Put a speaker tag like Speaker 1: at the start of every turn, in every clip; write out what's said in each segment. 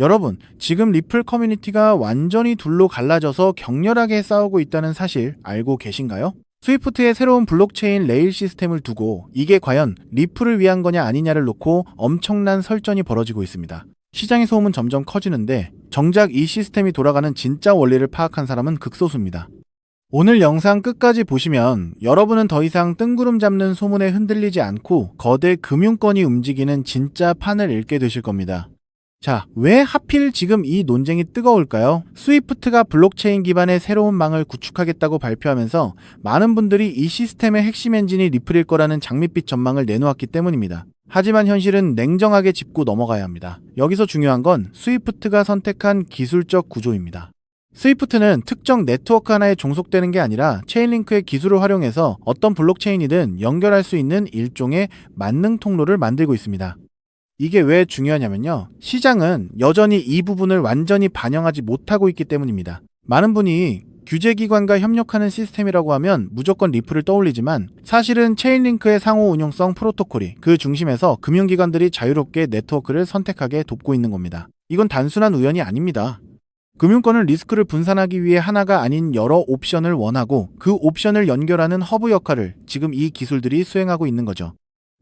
Speaker 1: 여러분, 지금 리플 커뮤니티가 완전히 둘로 갈라져서 격렬하게 싸우고 있다는 사실 알고 계신가요? 스위프트의 새로운 블록체인 레일 시스템을 두고 이게 과연 리플을 위한 거냐 아니냐를 놓고 엄청난 설전이 벌어지고 있습니다. 시장의 소음은 점점 커지는데 정작 이 시스템이 돌아가는 진짜 원리를 파악한 사람은 극소수입니다. 오늘 영상 끝까지 보시면 여러분은 더 이상 뜬구름 잡는 소문에 흔들리지 않고 거대 금융권이 움직이는 진짜 판을 읽게 되실 겁니다. 자, 왜 하필 지금 이 논쟁이 뜨거울까요? 스위프트가 블록체인 기반의 새로운 망을 구축하겠다고 발표하면서 많은 분들이 이 시스템의 핵심 엔진이 리플일 거라는 장밋빛 전망을 내놓았기 때문입니다. 하지만 현실은 냉정하게 짚고 넘어가야 합니다. 여기서 중요한 건 스위프트가 선택한 기술적 구조입니다. 스위프트는 특정 네트워크 하나에 종속되는 게 아니라 체인링크의 기술을 활용해서 어떤 블록체인이든 연결할 수 있는 일종의 만능 통로를 만들고 있습니다. 이게 왜 중요하냐면요. 시장은 여전히 이 부분을 완전히 반영하지 못하고 있기 때문입니다. 많은 분이 규제기관과 협력하는 시스템이라고 하면 무조건 리플을 떠올리지만 사실은 체인링크의 상호 운용성 프로토콜이 그 중심에서 금융기관들이 자유롭게 네트워크를 선택하게 돕고 있는 겁니다. 이건 단순한 우연이 아닙니다. 금융권은 리스크를 분산하기 위해 하나가 아닌 여러 옵션을 원하고 그 옵션을 연결하는 허브 역할을 지금 이 기술들이 수행하고 있는 거죠.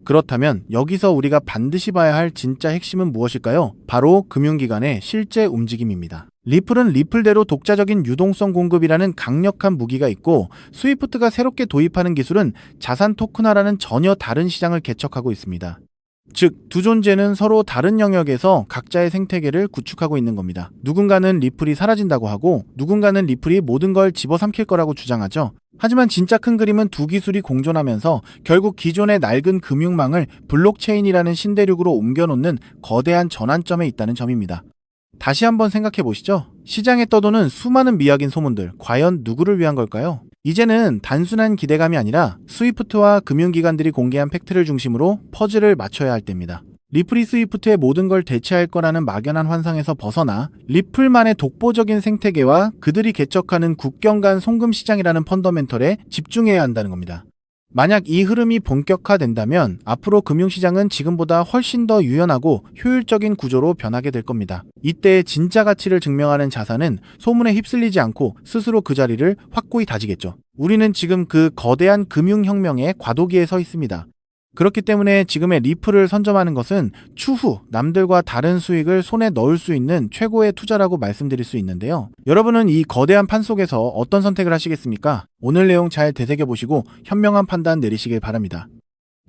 Speaker 1: 그렇다면 여기서 우리가 반드시 봐야 할 진짜 핵심은 무엇일까요? 바로 금융기관의 실제 움직임입니다. 리플은 리플대로 독자적인 유동성 공급이라는 강력한 무기가 있고 스위프트가 새롭게 도입하는 기술은 자산 토큰화라는 전혀 다른 시장을 개척하고 있습니다. 즉, 두 존재는 서로 다른 영역에서 각자의 생태계를 구축하고 있는 겁니다. 누군가는 리플이 사라진다고 하고 누군가는 리플이 모든 걸 집어삼킬 거라고 주장하죠. 하지만 진짜 큰 그림은 두 기술이 공존하면서 결국 기존의 낡은 금융망을 블록체인이라는 신대륙으로 옮겨놓는 거대한 전환점에 있다는 점입니다. 다시 한번 생각해 보시죠. 시장에 떠도는 수많은 미확인 소문들, 과연 누구를 위한 걸까요? 이제는 단순한 기대감이 아니라 스위프트와 금융기관들이 공개한 팩트를 중심으로 퍼즐을 맞춰야 할 때입니다. 리플이 스위프트의 모든 걸 대체할 거라는 막연한 환상에서 벗어나 리플만의 독보적인 생태계와 그들이 개척하는 국경 간 송금 시장이라는 펀더멘털에 집중해야 한다는 겁니다. 만약 이 흐름이 본격화된다면 앞으로 금융시장은 지금보다 훨씬 더 유연하고 효율적인 구조로 변하게 될 겁니다. 이때 진짜 가치를 증명하는 자산은 소문에 휩쓸리지 않고 스스로 그 자리를 확고히 다지겠죠. 우리는 지금 그 거대한 금융혁명의 과도기에 서 있습니다. 그렇기 때문에 지금의 리플을 선점하는 것은 추후 남들과 다른 수익을 손에 넣을 수 있는 최고의 투자라고 말씀드릴 수 있는데요. 여러분은 이 거대한 판 속에서 어떤 선택을 하시겠습니까? 오늘 내용 잘 되새겨보시고 현명한 판단 내리시길 바랍니다.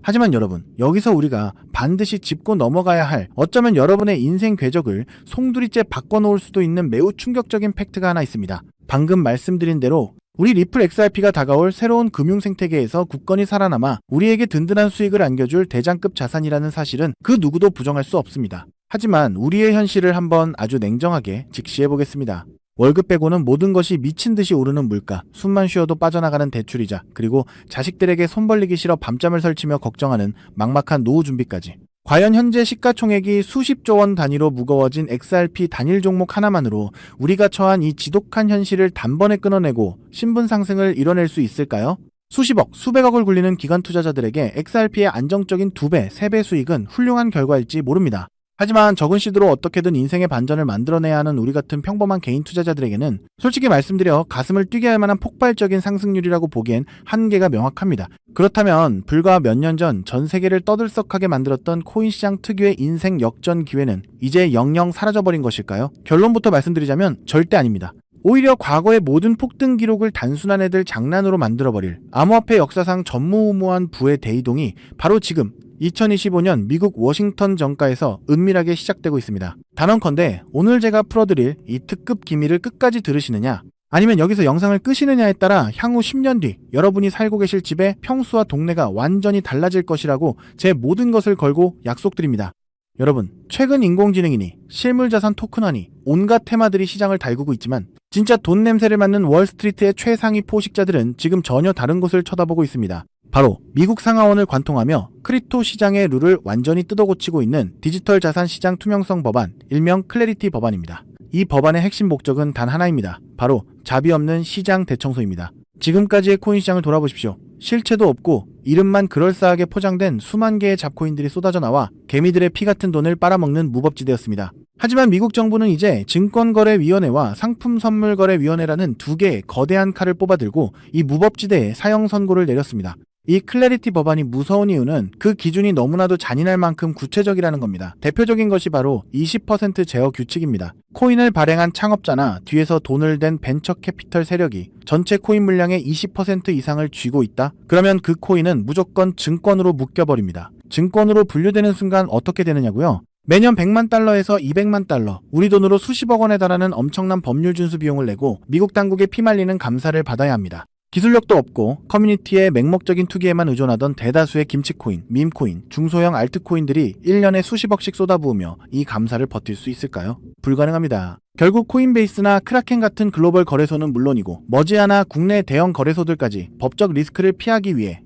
Speaker 1: 하지만 여러분, 여기서 우리가 반드시 짚고 넘어가야 할 어쩌면 여러분의 인생 궤적을 송두리째 바꿔놓을 수도 있는 매우 충격적인 팩트가 하나 있습니다. 방금 말씀드린 대로 우리 리플 XRP가 다가올 새로운 금융 생태계에서 굳건히 살아남아 우리에게 든든한 수익을 안겨줄 대장급 자산이라는 사실은 그 누구도 부정할 수 없습니다. 하지만 우리의 현실을 한번 아주 냉정하게 직시해보겠습니다. 월급 빼고는 모든 것이 미친 듯이 오르는 물가, 숨만 쉬어도 빠져나가는 대출이자, 그리고 자식들에게 손 벌리기 싫어 밤잠을 설치며 걱정하는 막막한 노후 준비까지. 과연 현재 시가총액이 수십조 원 단위로 무거워진 XRP 단일 종목 하나만으로 우리가 처한 이 지독한 현실을 단번에 끊어내고 신분 상승을 이뤄낼 수 있을까요? 수십억, 수백억을 굴리는 기관 투자자들에게 XRP의 안정적인 2배, 3배 수익은 훌륭한 결과일지 모릅니다. 하지만 적은 시드로 어떻게든 인생의 반전을 만들어내야 하는 우리 같은 평범한 개인 투자자들에게는 솔직히 말씀드려 가슴을 뛰게 할 만한 폭발적인 상승률이라고 보기엔 한계가 명확합니다. 그렇다면 불과 몇 년 전 전 세계를 떠들썩하게 만들었던 코인 시장 특유의 인생 역전 기회는 이제 영영 사라져버린 것일까요? 결론부터 말씀드리자면 절대 아닙니다. 오히려 과거의 모든 폭등 기록을 단순한 애들 장난으로 만들어버릴 암호화폐 역사상 전무후무한 부의 대이동이 바로 지금 2025년 미국 워싱턴 정가에서 은밀하게 시작되고 있습니다. 단언컨대 오늘 제가 풀어드릴 이 특급 기밀을 끝까지 들으시느냐, 아니면 여기서 영상을 끄시느냐에 따라 향후 10년 뒤 여러분이 살고 계실 집의 평수와 동네가 완전히 달라질 것이라고 제 모든 것을 걸고 약속드립니다. 여러분, 최근 인공지능이니 실물자산 토큰화니 온갖 테마들이 시장을 달구고 있지만 진짜 돈 냄새를 맡는 월스트리트의 최상위 포식자들은 지금 전혀 다른 곳을 쳐다보고 있습니다. 바로 미국 상하원을 관통하며 크립토 시장의 룰을 완전히 뜯어고치고 있는 디지털 자산 시장 투명성 법안, 일명 클래리티 법안입니다. 이 법안의 핵심 목적은 단 하나입니다. 바로 자비 없는 시장 대청소입니다. 지금까지의 코인 시장을 돌아보십시오. 실체도 없고 이름만 그럴싸하게 포장된 수만 개의 잡코인들이 쏟아져 나와 개미들의 피 같은 돈을 빨아먹는 무법지대였습니다. 하지만 미국 정부는 이제 증권거래위원회와 상품선물거래위원회라는 두 개의 거대한 칼을 뽑아들고 이 무법지대에 사형 선고를 내렸습니다. 이 클래리티 법안이 무서운 이유는 그 기준이 너무나도 잔인할 만큼 구체적이라는 겁니다. 대표적인 것이 바로 20% 제어 규칙입니다. 코인을 발행한 창업자나 뒤에서 돈을 댄 벤처 캐피털 세력이 전체 코인 물량의 20% 이상을 쥐고 있다? 그러면 그 코인은 무조건 증권으로 묶여버립니다. 증권으로 분류되는 순간 어떻게 되느냐고요? 매년 100만 달러에서 200만 달러, 우리 돈으로 수십억 원에 달하는 엄청난 법률 준수 비용을 내고 미국 당국의 피말리는 감사를 받아야 합니다. 기술력도 없고 커뮤니티의 맹목적인 투기에만 의존하던 대다수의 김치코인, 밈코인, 중소형 알트코인들이 1년에 수십억씩 쏟아부으며 이 감사를 버틸 수 있을까요? 불가능합니다. 결국 코인베이스나 크라켄 같은 글로벌 거래소는 물론이고 머지않아 국내 대형 거래소들까지 법적 리스크를 피하기 위해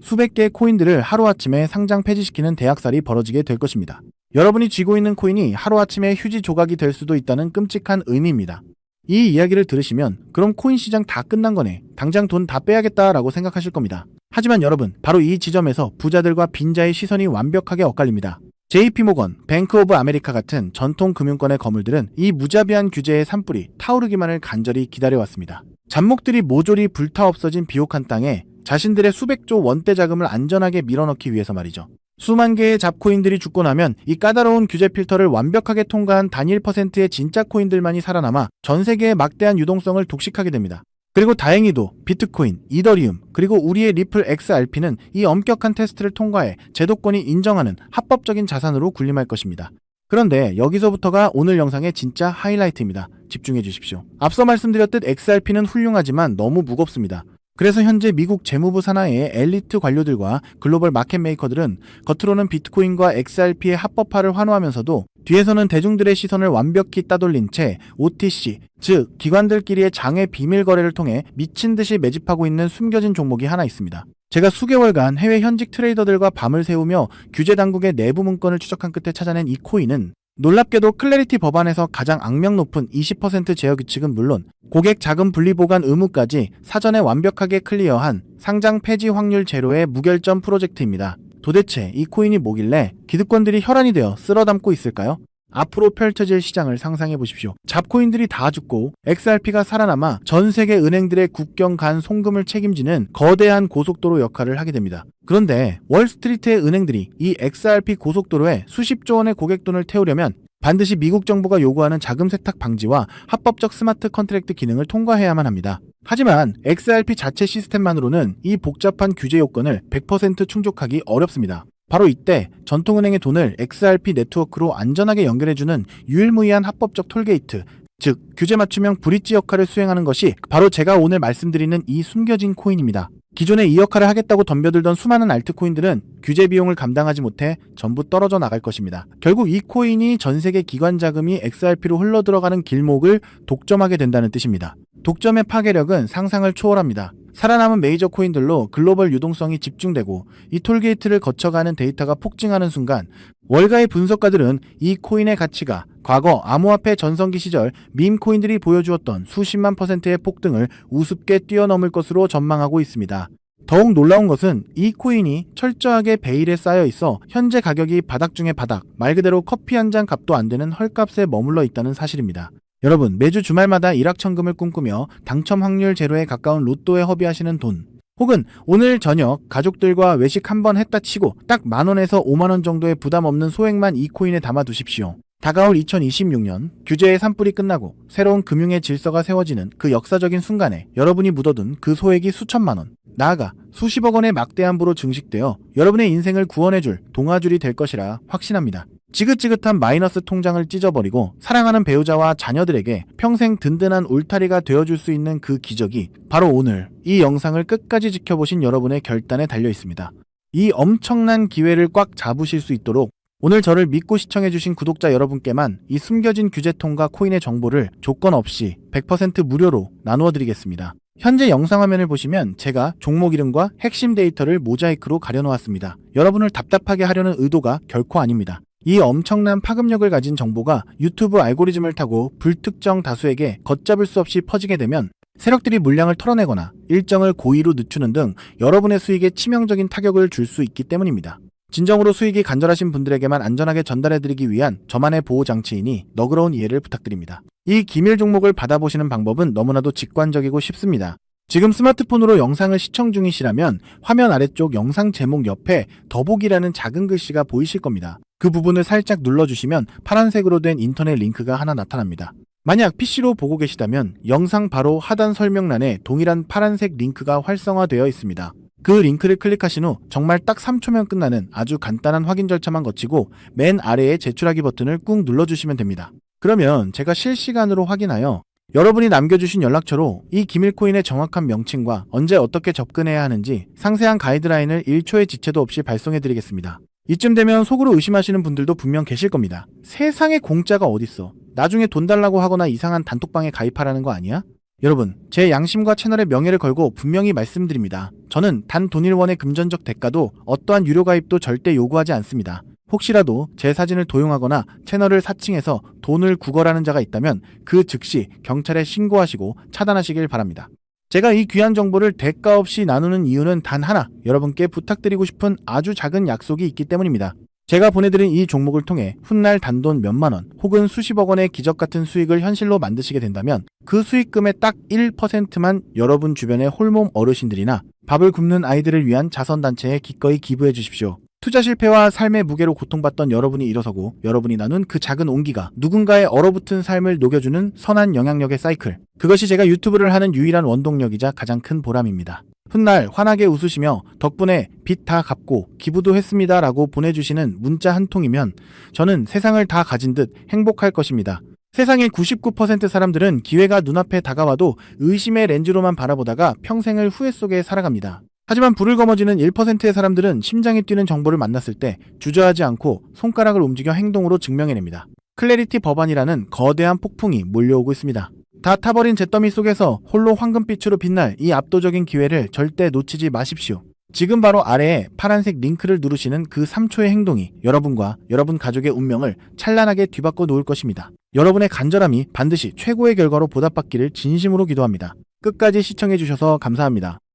Speaker 1: 수백 개의 코인들을 하루아침에 상장 폐지시키는 대학살이 벌어지게 될 것입니다. 여러분이 쥐고 있는 코인이 하루아침에 휴지 조각이 될 수도 있다는 끔찍한 의미입니다. 이 이야기를 들으시면 그럼 코인 시장 다 끝난 거네, 당장 돈 다 빼야겠다라고 생각하실 겁니다. 하지만 여러분, 바로 이 지점에서 부자들과 빈자의 시선이 완벽하게 엇갈립니다. JP모건, 뱅크 오브 아메리카 같은 전통 금융권의 거물들은 이 무자비한 규제의 산불이 타오르기만을 간절히 기다려왔습니다. 잡목들이 모조리 불타 없어진 비옥한 땅에 자신들의 수백조 원대 자금을 안전하게 밀어넣기 위해서 말이죠. 수만 개의 잡코인들이 죽고 나면 이 까다로운 규제 필터를 완벽하게 통과한 단일 %의 진짜 코인들만이 살아남아 전 세계의 막대한 유동성을 독식하게 됩니다. 그리고 다행히도 비트코인, 이더리움, 그리고 우리의 리플 XRP는 이 엄격한 테스트를 통과해 제도권이 인정하는 합법적인 자산으로 군림할 것입니다. 그런데 여기서부터가 오늘 영상의 진짜 하이라이트입니다. 집중해 주십시오. 앞서 말씀드렸듯 XRP는 훌륭하지만 너무 무겁습니다. 그래서 현재 미국 재무부 산하의 엘리트 관료들과 글로벌 마켓 메이커들은 겉으로는 비트코인과 XRP의 합법화를 환호하면서도 뒤에서는 대중들의 시선을 완벽히 따돌린 채 OTC, 즉 기관들끼리의 장외 비밀 거래를 통해 미친 듯이 매집하고 있는 숨겨진 종목이 하나 있습니다. 제가 수개월간 해외 현직 트레이더들과 밤을 새우며 규제 당국의 내부 문건을 추적한 끝에 찾아낸 이 코인은 놀랍게도 클래리티 법안에서 가장 악명 높은 20% 제어 규칙은 물론 고객 자금 분리 보관 의무까지 사전에 완벽하게 클리어한 상장 폐지 확률 제로의 무결점 프로젝트입니다. 도대체 이 코인이 뭐길래 기득권들이 혈안이 되어 쓸어담고 있을까요? 앞으로 펼쳐질 시장을 상상해 보십시오. 잡코인들이 다 죽고 XRP가 살아남아 전 세계 은행들의 국경 간 송금을 책임지는 거대한 고속도로 역할을 하게 됩니다. 그런데 월스트리트의 은행들이 이 XRP 고속도로에 수십조 원의 고객돈을 태우려면 반드시 미국 정부가 요구하는 자금 세탁 방지와 합법적 스마트 컨트랙트 기능을 통과해야만 합니다. 하지만 XRP 자체 시스템만으로는 이 복잡한 규제 요건을 100% 충족하기 어렵습니다. 바로 이때 전통은행의 돈을 XRP 네트워크로 안전하게 연결해주는 유일무이한 합법적 톨게이트, 즉 규제 맞춤형 브릿지 역할을 수행하는 것이 바로 제가 오늘 말씀드리는 이 숨겨진 코인입니다. 기존에 이 역할을 하겠다고 덤벼들던 수많은 알트코인들은 규제 비용을 감당하지 못해 전부 떨어져 나갈 것입니다. 결국 이 코인이 전 세계 기관 자금이 XRP로 흘러들어가는 길목을 독점하게 된다는 뜻입니다. 독점의 파괴력은 상상을 초월합니다. 살아남은 메이저 코인들로 글로벌 유동성이 집중되고 이 톨게이트를 거쳐가는 데이터가 폭증하는 순간 월가의 분석가들은 이 코인의 가치가 과거 암호화폐 전성기 시절 밈 코인들이 보여주었던 수십만 %의 폭등을 우습게 뛰어넘을 것으로 전망하고 있습니다. 더욱 놀라운 것은 이 코인이 철저하게 베일에 쌓여 있어 현재 가격이 바닥 중의 바닥, 말 그대로 커피 한 잔 값도 안 되는 헐값에 머물러 있다는 사실입니다. 여러분, 매주 주말마다 일확천금을 꿈꾸며 당첨 확률 제로에 가까운 로또에 허비하시는 돈, 혹은 오늘 저녁 가족들과 외식 한번 했다 치고 딱 10,000원에서 50,000원 정도의 부담 없는 소액만 이 코인에 담아두십시오. 다가올 2026년 규제의 산불이 끝나고 새로운 금융의 질서가 세워지는 그 역사적인 순간에 여러분이 묻어둔 그 소액이 수천만 원, 나아가 수십억 원의 막대한 부로 증식되어 여러분의 인생을 구원해줄 동아줄이 될 것이라 확신합니다. 지긋지긋한 마이너스 통장을 찢어버리고 사랑하는 배우자와 자녀들에게 평생 든든한 울타리가 되어줄 수 있는 그 기적이 바로 오늘 이 영상을 끝까지 지켜보신 여러분의 결단에 달려 있습니다. 이 엄청난 기회를 꽉 잡으실 수 있도록 오늘 저를 믿고 시청해주신 구독자 여러분께만 이 숨겨진 규제통과 코인의 정보를 조건 없이 100% 무료로 나누어 드리겠습니다. 현재 영상 화면을 보시면 제가 종목 이름과 핵심 데이터를 모자이크로 가려놓았습니다. 여러분을 답답하게 하려는 의도가 결코 아닙니다. 이 엄청난 파급력을 가진 정보가 유튜브 알고리즘을 타고 불특정 다수에게 걷잡을 수 없이 퍼지게 되면 세력들이 물량을 털어내거나 일정을 고의로 늦추는 등 여러분의 수익에 치명적인 타격을 줄 수 있기 때문입니다. 진정으로 수익이 간절하신 분들에게만 안전하게 전달해드리기 위한 저만의 보호장치이니 너그러운 이해를 부탁드립니다. 이 기밀 종목을 받아보시는 방법은 너무나도 직관적이고 쉽습니다. 지금 스마트폰으로 영상을 시청 중이시라면 화면 아래쪽 영상 제목 옆에 더보기라는 작은 글씨가 보이실 겁니다. 그 부분을 살짝 눌러주시면 파란색으로 된 인터넷 링크가 하나 나타납니다. 만약 PC로 보고 계시다면 영상 바로 하단 설명란에 동일한 파란색 링크가 활성화되어 있습니다. 그 링크를 클릭하신 후 정말 딱 3초면 끝나는 아주 간단한 확인 절차만 거치고 맨 아래에 제출하기 버튼을 꾹 눌러주시면 됩니다. 그러면 제가 실시간으로 확인하여 여러분이 남겨주신 연락처로 이 기밀코인의 정확한 명칭과 언제 어떻게 접근해야 하는지 상세한 가이드라인을 1초의 지체도 없이 발송해드리겠습니다. 이쯤 되면 속으로 의심하시는 분들도 분명 계실 겁니다. 세상에 공짜가 어딨어. 나중에 돈 달라고 하거나 이상한 단톡방에 가입하라는 거 아니야? 여러분, 제 양심과 채널의 명예를 걸고 분명히 말씀드립니다. 저는 단 돈일원의 금전적 대가도 어떠한 유료 가입도 절대 요구하지 않습니다. 혹시라도 제 사진을 도용하거나 채널을 사칭해서 돈을 구걸하는 자가 있다면 그 즉시 경찰에 신고하시고 차단하시길 바랍니다. 제가 이 귀한 정보를 대가 없이 나누는 이유는 단 하나, 여러분께 부탁드리고 싶은 아주 작은 약속이 있기 때문입니다. 제가 보내드린 이 종목을 통해 훗날 단돈 몇만 원 혹은 수십억 원의 기적 같은 수익을 현실로 만드시게 된다면 그 수익금의 딱 1%만 여러분 주변의 홀몸 어르신들이나 밥을 굶는 아이들을 위한 자선단체에 기꺼이 기부해 주십시오. 투자 실패와 삶의 무게로 고통받던 여러분이 일어서고 여러분이 나눈 그 작은 온기가 누군가의 얼어붙은 삶을 녹여주는 선한 영향력의 사이클. 그것이 제가 유튜브를 하는 유일한 원동력이자 가장 큰 보람입니다. 훗날 환하게 웃으시며 덕분에 빚 다 갚고 기부도 했습니다 라고 보내주시는 문자 한 통이면 저는 세상을 다 가진 듯 행복할 것입니다. 세상의 99% 사람들은 기회가 눈앞에 다가와도 의심의 렌즈로만 바라보다가 평생을 후회 속에 살아갑니다. 하지만 불을 거머쥐는 1%의 사람들은 심장이 뛰는 정보를 만났을 때 주저하지 않고 손가락을 움직여 행동으로 증명해냅니다. 클래리티 법안이라는 거대한 폭풍이 몰려오고 있습니다. 다 타버린 잿더미 속에서 홀로 황금빛으로 빛날 이 압도적인 기회를 절대 놓치지 마십시오. 지금 바로 아래에 파란색 링크를 누르시는 그 3초의 행동이 여러분과 여러분 가족의 운명을 찬란하게 뒤바꿔 놓을 것입니다. 여러분의 간절함이 반드시 최고의 결과로 보답받기를 진심으로 기도합니다. 끝까지 시청해주셔서 감사합니다.